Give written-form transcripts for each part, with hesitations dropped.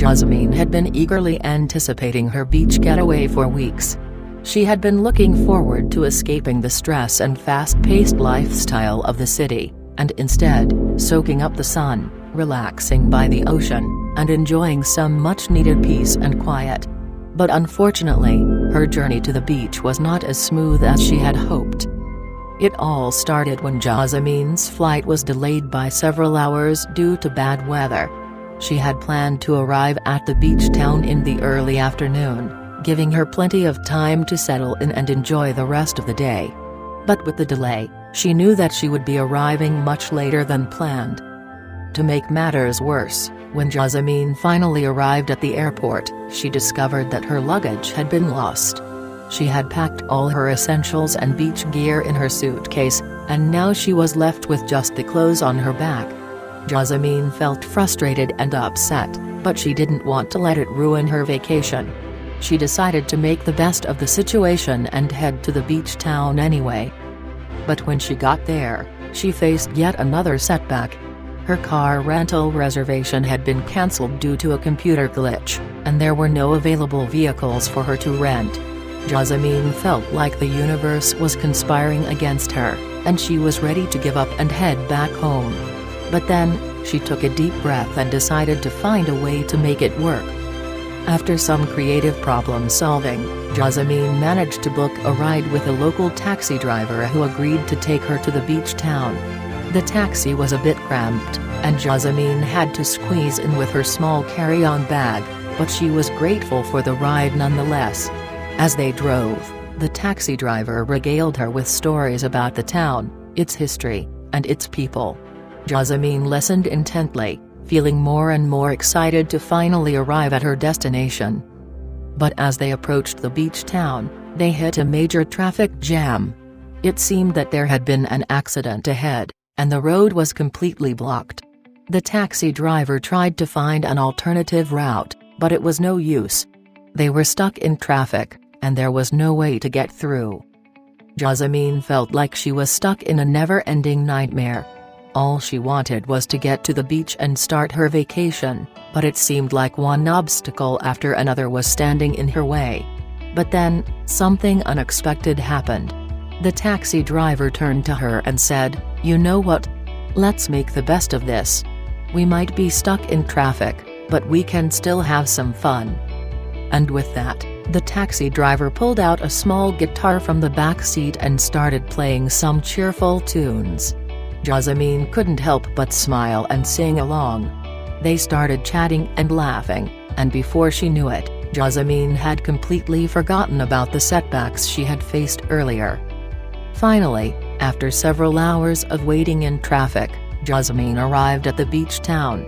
Jazimine had been eagerly anticipating her beach getaway for weeks. She had been looking forward to escaping the stress and fast-paced lifestyle of the city, and instead, soaking up the sun, relaxing by the ocean, and enjoying some much-needed peace and quiet. But unfortunately, her journey to the beach was not as smooth as she had hoped. It all started when Jazimine's flight was delayed by several hours due to bad weather. She had planned to arrive at the beach town in the early afternoon, giving her plenty of time to settle in and enjoy the rest of the day. But with the delay, she knew that she would be arriving much later than planned. To make matters worse, when Jazimine finally arrived at the airport, she discovered that her luggage had been lost. She had packed all her essentials and beach gear in her suitcase, and now she was left with just the clothes on her back. Jazimine felt frustrated and upset, but she didn't want to let it ruin her vacation. She decided to make the best of the situation and head to the beach town anyway. But when she got there, she faced yet another setback. Her car rental reservation had been cancelled due to a computer glitch, and there were no available vehicles for her to rent. Jazimine felt like the universe was conspiring against her, and she was ready to give up and head back home. But then, she took a deep breath and decided to find a way to make it work. After some creative problem-solving, Jazimine managed to book a ride with a local taxi driver who agreed to take her to the beach town. The taxi was a bit cramped, and Jazimine had to squeeze in with her small carry-on bag, but she was grateful for the ride nonetheless. As they drove, the taxi driver regaled her with stories about the town, its history, and its people. Jazimine listened intently, feeling more and more excited to finally arrive at her destination. But as they approached the beach town, they hit a major traffic jam. It seemed that there had been an accident ahead, and the road was completely blocked. The taxi driver tried to find an alternative route, but it was no use. They were stuck in traffic, and there was no way to get through. Jazimine felt like she was stuck in a never-ending nightmare. All she wanted was to get to the beach and start her vacation, but it seemed like one obstacle after another was standing in her way. But then, something unexpected happened. The taxi driver turned to her and said, "You know what? Let's make the best of this. We might be stuck in traffic, but we can still have some fun." And with that, the taxi driver pulled out a small guitar from the back seat and started playing some cheerful tunes. Jazimine couldn't help but smile and sing along. They started chatting and laughing, and before she knew it, Jazimine had completely forgotten about the setbacks she had faced earlier. Finally, after several hours of waiting in traffic, Jazimine arrived at the beach town.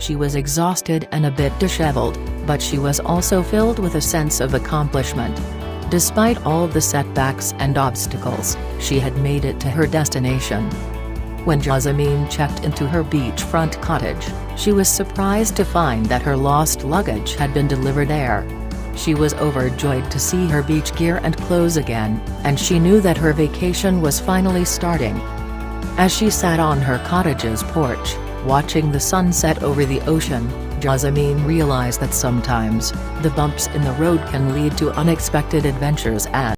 She was exhausted and a bit disheveled, but she was also filled with a sense of accomplishment. Despite all the setbacks and obstacles, she had made it to her destination. When Jazimine checked into her beachfront cottage, she was surprised to find that her lost luggage had been delivered there. She was overjoyed to see her beach gear and clothes again, and she knew that her vacation was finally starting. As she sat on her cottage's porch, watching the sunset over the ocean, Jazimine realized that sometimes, the bumps in the road can lead to unexpected adventures and